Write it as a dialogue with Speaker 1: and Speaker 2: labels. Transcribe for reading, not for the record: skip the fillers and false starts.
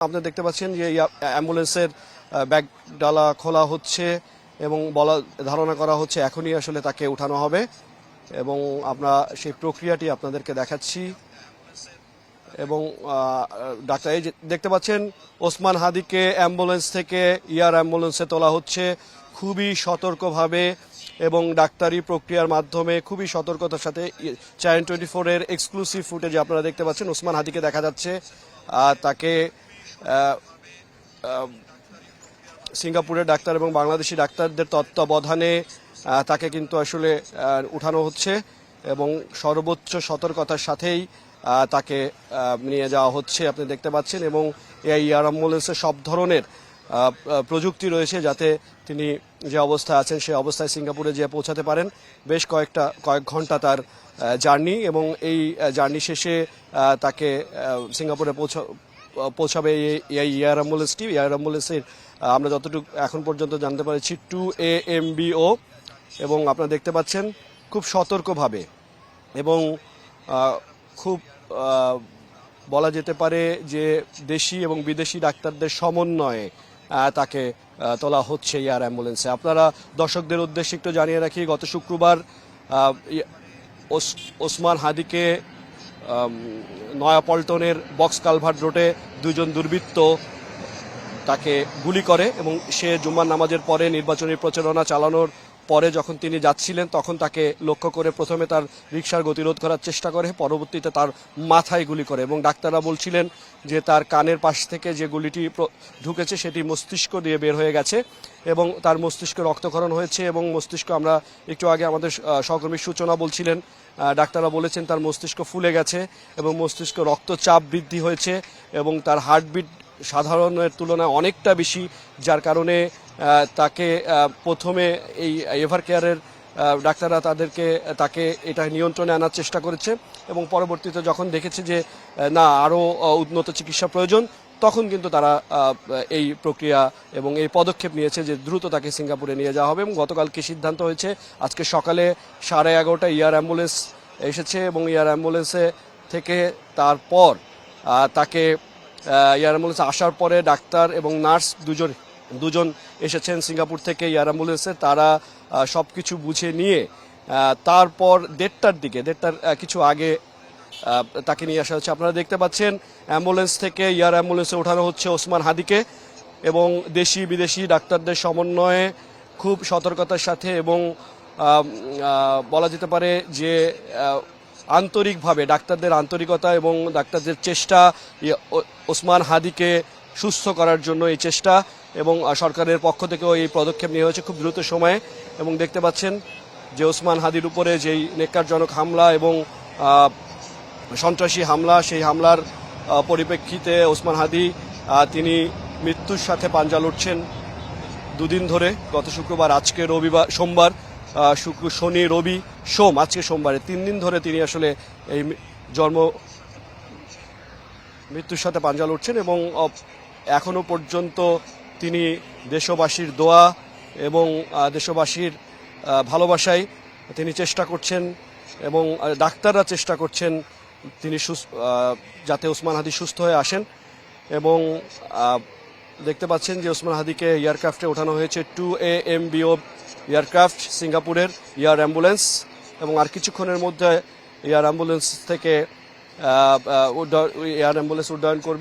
Speaker 1: আপনি দেখতে পাচ্ছেন যে অ্যাম্বুলেন্সের ব্যাগ ডালা খোলা হচ্ছে এবং ধারণা করা হচ্ছে এখনই আসলে তাকে উঠানো হবে এবং আমরা সেই প্রক্রিয়াটি আপনাদেরকে দেখাচ্ছি। এবং ডাক্তার এই যে দেখতে পাচ্ছেন ওসমান হাদিকে অ্যাম্বুলেন্স থেকে এয়ার অ্যাম্বুলেন্সে তোলা হচ্ছে খুবই সতর্কভাবে এবং ডাক্তারি প্রক্রিয়ার মাধ্যমে খুবই সতর্কতার সাথে। চ্যানেল 24-এর এক্সক্লুসিভ ফুটেজে আপনারা দেখতে পাচ্ছেন ওসমান হাদিকে দেখা যাচ্ছে তাকে সিঙ্গাপুরের ডাক্তার এবং বাংলাদেশি ডাক্তারদের তত্ত্বাবধানে তাকে কিন্তু আসলে উঠানো হচ্ছে এবং সর্বোচ্চ সতর্কতার সাথেই তাকে নিয়ে যাওয়া হচ্ছে আপনি দেখতে পাচ্ছেন। এবং এই এয়ার অ্যাম্বুলেন্সে সব ধরনের প্রযুক্তি রয়েছে যাতে তিনি যে অবস্থায় আছেন সেই অবস্থায় সিঙ্গাপুরে যেয়ে পৌঁছাতে পারেন। বেশ কয়েক ঘন্টা তার জার্নি এবং এই জার্নি শেষে তাকে সিঙ্গাপুরে পৌঁছাবে এই এয়ার অ্যাম্বুলেন্সটি। এয়ার অ্যাম্বুলেন্সের আমরা যতটুকু এখন পর্যন্ত জানতে পারছি 2AMBO এবং আপনারা দেখতে পাচ্ছেন খুব সতর্কভাবে এবং খুব বলা যেতে পারে যে দেশি এবং বিদেশি ডাক্তারদের সমন্বয়ে তাকে তোলা হচ্ছে এয়ার অ্যাম্বুলেন্সে। আপনারা দর্শকদের উদ্দেশ্যে একটু জানিয়ে রাখি, গত শুক্রবার ওসমান হাদিকে নয়াপল্টনের বক্স কালভার্ট রোডে দুজন দুর্বৃত্ত তাকে গুলি করে এবং সে জুম্মার নামাজের পরে নির্বাচনী প্রচারণা চালানোর পরে যখন তিনি যাচ্ছিলেন তখন তাকে লক্ষ্য করে প্রথমে তার রিকশার গতিরোধ করার চেষ্টা করে, পরবর্তীতে তার মাথায় গুলি করে এবং ডাক্তাররা বলছিলেন যে তার কানের পাশ থেকে যে গুলিটি ঢুকেছে সেটি মস্তিষ্ক দিয়ে বের হয়ে গেছে এবং তার মস্তিষ্কে রক্তক্ষরণ হয়েছে এবং মস্তিষ্ক, আমরা একটু আগে আমাদের সহকর্মী সূচনা বলছিলেন, ডাক্তাররা বলেছেন তার মস্তিষ্ক ফুলে গেছে এবং মস্তিষ্ক রক্তচাপ বৃদ্ধি হয়েছে এবং তার হার্টবিট সাধারণের তুলনায় অনেকটা বেশি, যার কারণে তাকে প্রথমে এই এভার কেয়ারের ডাক্তাররা তাকে এটা নিয়ন্ত্রণে আনার চেষ্টা করেছে এবং পরবর্তীতে যখন দেখেছে যে না আরও উন্নত চিকিৎসা প্রয়োজন তখন কিন্তু তারা এই প্রক্রিয়া এবং এই পদক্ষেপ নিয়েছে যে দ্রুত তাকে সিঙ্গাপুরে নিয়ে যাওয়া হবে। এবং গতকালকে সিদ্ধান্ত হয়েছে আজকে সকালে 11:30 এয়ার অ্যাম্বুলেন্স এসেছে এবং এয়ার অ্যাম্বুলেন্সে থেকে তারপর তাকে এয়ার অ্যাম্বুলেন্সে আসার পরে ডাক্তার এবং নার্স দুজন এসেছেন সিঙ্গাপুর থেকে এয়ার অ্যাম্বুলেন্সে। তারা সব কিছু বুঝে নিয়ে তারপর 1:30টার কিছু আগে তাকে নিয়ে আসা হচ্ছে। আপনারা দেখতে পাচ্ছেন অ্যাম্বুলেন্স থেকে এয়ার অ্যাম্বুলেন্সে ওঠানো হচ্ছে ওসমান হাদিকে এবং দেশি বিদেশি ডাক্তারদের সমন্বয়ে খুব সতর্কতার সাথে এবং বলা যেতে পারে যে আন্তরিকভাবে ডাক্তারদের আন্তরিকতা এবং ডাক্তারদের চেষ্টা ওসমান হাদিকে সুস্থ করার জন্য এই চেষ্টা এবং সরকারের পক্ষ থেকেও এই পদক্ষেপ নেওয়া হয়েছে খুব দ্রুত সময়ে। এবং দেখতে পাচ্ছেন যে ওসমান হাদির উপরে যেই নেক্কারজনক হামলা এবং সন্ত্রাসী হামলা, সেই হামলার পরিপ্রেক্ষিতে ওসমান হাদি তিনি মৃত্যুর সাথে পাঞ্জা লড়ছেন দুদিন ধরে। গত শুক্রবার, আজকে সোমবার, শুক্র শনি রবি সোম, আজকে সোমবারে 3 দিন ধরে তিনি আসলে এই মৃত্যুর সাথে পাঞ্জা লড়ছেন এবং এখনো পর্যন্ত তিনি দেশবাসীর দোয়া এবং দেশবাসীর ভালোবাসায় তিনি চেষ্টা করছেন এবং ডাক্তাররা চেষ্টা করছেন তিনি যাতে ওসমান হাদি সুস্থ হয়ে আসেন। এবং দেখতে পাচ্ছেন যে ওসমান হাদিকে এয়ারক্রাফটে ওঠানো হয়েছে 2AMBO এয়ারক্রাফট, সিঙ্গাপুরের এয়ার অ্যাম্বুলেন্স, এবং আর কিছুক্ষণের মধ্যে এয়ার অ্যাম্বুলেন্স থেকে উড্ডয়ন করবেন।